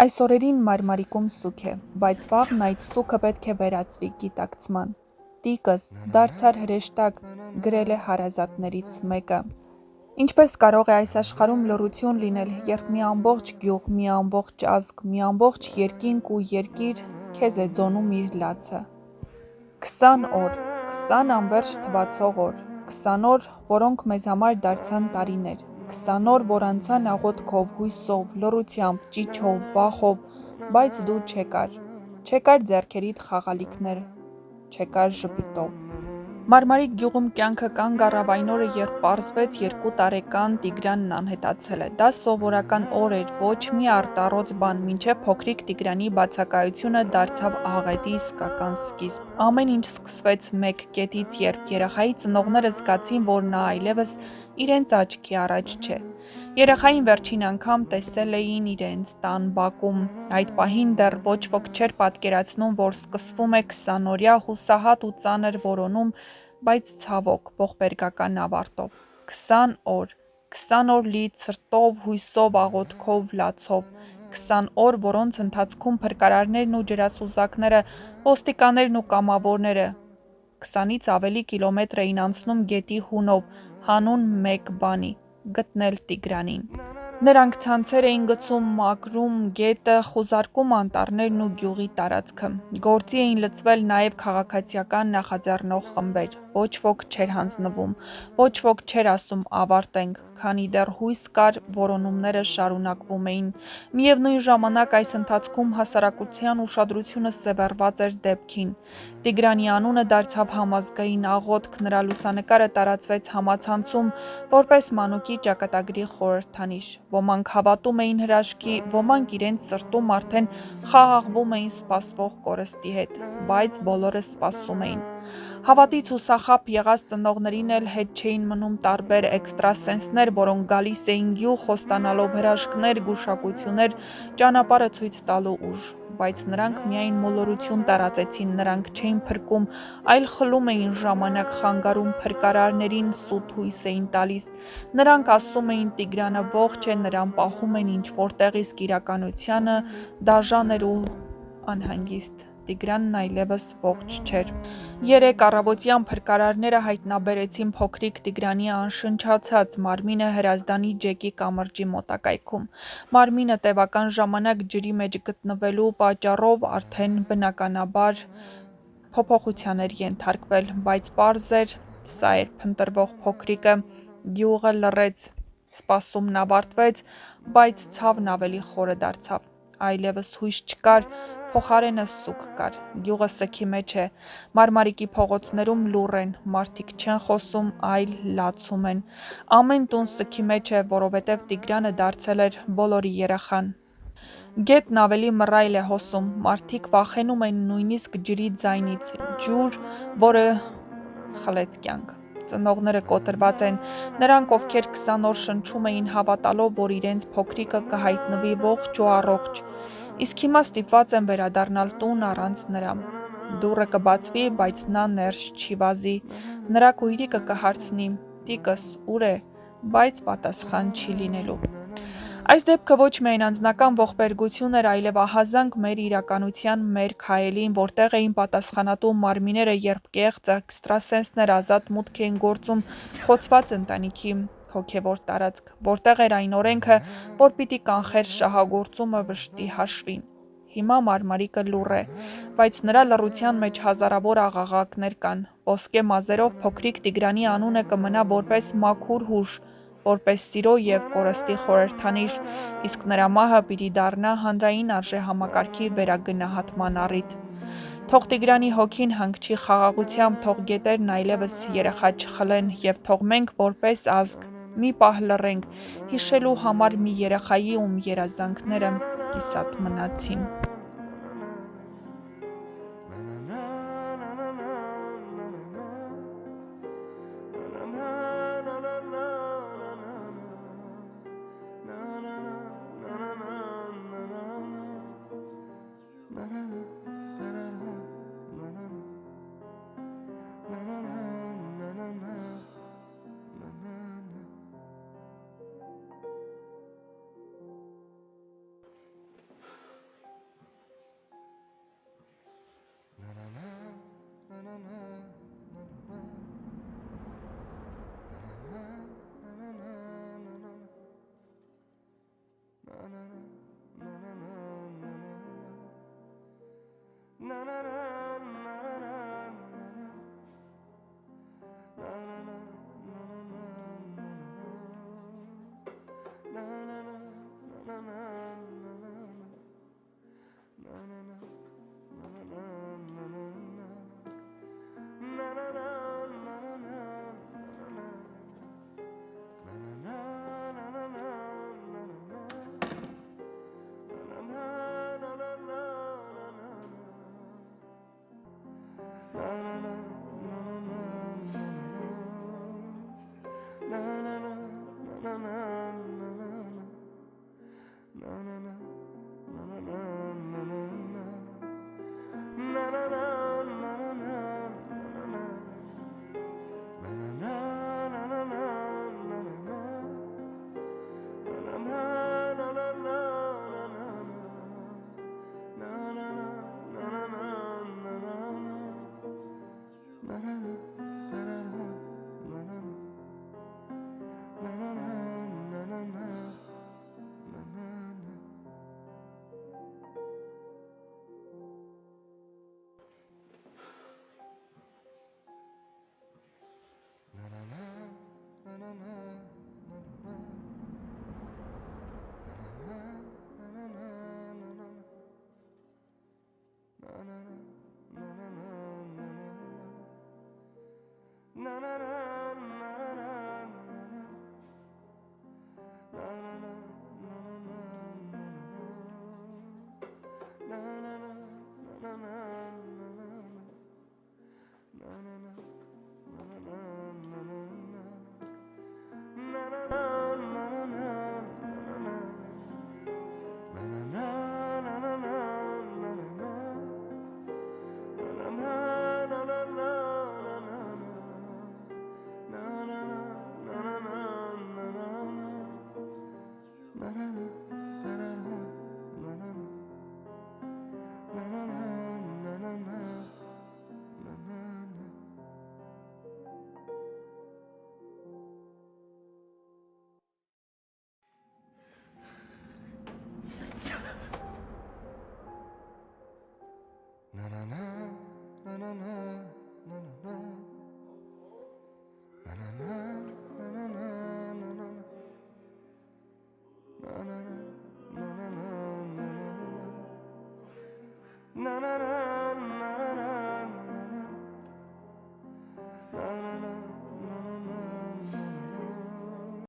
Այս օրերին մարմարիկում սուգ է, բայց վաղն այդ սուգը պետք է վերածվի գիտակցման։ Տիկս դարձար հրեշտակ, գրել է հարազատներից մեկը։ Ինչպես կարող է այս աշխարհում լռություն լինել, երբ մի ամբողջ գյուղ, մի ամբողջ ազգ, մի ամբողջ երկինք ու երկիր քեզ է ձոնում իր լացը։ 20 օր, 20 անվերջ թվացող օր, 20 օր, որոնք մեզ համար դարձան տարիներ, 20 օր, որ անցան աղոթքով, հույսով, լռությամբ, ճիչով, վախով, բայց դու չեկար ձեռքերիդ խաղալիքներ, չեկար ժպիտով։ Մարմարիկ գյուղում կյանքը կանգ առավ այն օրը, երբ պարզվեց 2 տարեկան Տիգրանն անհետացել է։ Դա սովորական օր էր, ոչ մի արտառոց բան, մինչև փոքրիկ Տիգրանի բացակայությունը դարձավ աղետի իսկական սկիզբ։ Ամեն ինչ սկսվեց մեկ կետից, երբ երեխայի ծնողները զգացին, որ նա այլևս իրենց աչքի առաջ չէ։ Երեխային վերջին անգամ տեսել էին իրենց տան բակում։ Այդ պահին դեռ ոչ ոք չէր պատկերացնում, որ սկսվում է 20-օրյա հուսահատ ու ծանր որոնում, բայց ցավոք, ողբերգական ավարտով։ 20 օր լի ցրտով, հույսով, աղոթքով, լացով։ 20 օր, որոնց ընթացքում փրկարարներն ու ջրասուզակները, ոստիկաններն ու կամավորները 20-ից ավելի կիլոմետր էին անցնում գետի հունով, հանուն մեկ բանի՝ գտնել Տիգրանին։ Նրանք ցանցեր էին գցում, մաքրում գետը, խուզարկում անտառներն ու գյուղի տարածքը։ Գործի էին լցվել նաև քաղաքացիական նախաձեռնող խմբեր։ Ոչ ոք չէր հանձնվում, ոչ ոք չէր ասում ավարտենք, քանի դեռ հույս կար, որոնումները շարունակվում էին։ Միևնույն ժամանակ այս ընթացքում հասարակության ուշադրությունը սևեռված էր դեպքին։ Տիգրանի անունը դարձավ համազգային աղոթք, նրա լուսանկարը տարածվեց համացանցում որպես մանուկի ճակատագրի խորհրդանիշ։ Ոմանք հավատում էին հրաշքի, ոմանք իրենց սրտում արդեն խաղաղվում էին սպասվող կորստի հետ, բայց բոլորը սպասում էին։ Հավատից հուսախաբ եղած ծնողներին էլ հետ չէին մնում տարբեր էքստրասենսներ, որոնք գալիս էին գյուղ խոստանալով հրաշքներ, գուշակություններ, ճանապարհը ցույց տալու ուժ, բայց նրանք միայն մոլորություն տարածեցին, նրանք չէին փրկում, այլ խլում էին ժամանակ, խանգարում փրկարարներին, սուտ հույս էին տալիս։ Նրանք ասում էին Տիգրանը ողջ է, նրան պահում են ինչ-որ տեղ, իսկ իրականությունը դաժան էր ու անհանգիստ։ Տիգրանն այլևս ողջ չէր։ Երեկ առավոտյան փրկարարները հայտնաբերեցին փոքրիկ Տիգրանի անշնչացած մարմինը Հրազդանի Ջեկի կամրջի մոտակայքում։ Մարմինը տևական ժամանակ ջրի մեջ գտնվելու պատճառով արդեն բնականաբար փոփոխության էր ենթարկվել, բայց պարզ էր, սա էր փնտրվող փոքրիկը։ Գյուղը լռեց, սպասումն ավարտվեց, բայց ցավն ավելի խորը դարձավ։ Այլևս հույս չկար, փոխարենը սուգ կար։ Գյուղը սգի մեջ է, Մարմարիկի փողոցներում լուռ են, մարդիկ չեն խոսում, այլ լացում են։ Ամեն տուն սգի մեջ է, որովհետև Տիգրանը դարձել էր բոլորի երեխան։ Գետն ավելի մռայլ է հոսում, մարդիկ վախենում են նույնիսկ ջրի ձայնից, ջուր, որը խլեց կյանք։ Ծնողները կոտրված են, նրանք, ովքեր 20 օր շնչում էին հավատալով, որ իրենց փոքրիկը կհայտնվի ողջ ու առողջ, իսկ հիմա ստիպված են վերադառնալ տուն առանց նրա։ Դուռը կբացվի, բայց նա ներս չի վազի։ Նրա քույրիկը կհարցնի՝ տիկս ուր է, բայց պատասխան չի լինելու։ Այս դեպքը ոչ միայն անձնական ողբերգություն էր, այլև ահազանգ մեր իրականության, մեր քայլին, որտեղ էին պատասխանատու մարմինները, երբ կեղծ էքստրասենսներ ազատ մուտք էին գործում խոցված ընտանիքի հոգևոր տարածք, որտեղ էր այն օրենքը, որ պիտի կանխեր շահագործումը վշտի հաշվին։ Հիմա Մարմարիկը լուռ է, բայց նրա լռության մեջ հազարավոր աղաղակներ կան։ Ոսկե մազերով փոքրիկ Տիգրանի անունը կմնա որպես մաքուր հուշ, որպես սիրո և կորստի խորհրդանիշ, իսկ նրա մահը պիտի դառնա հանրային արժեհամակարգի վերագնահատման առիթ։ Թող Տիգրանի հոգին հանգչի խաղաղությամբ, թող գետերն այլևս երեխա չխլեն, և թող մենք որպես ազգ մի պահ լռենք, հիշելու համար մի երեխայի, ում երազանքները կիսատ մնացին։ Na na na na na na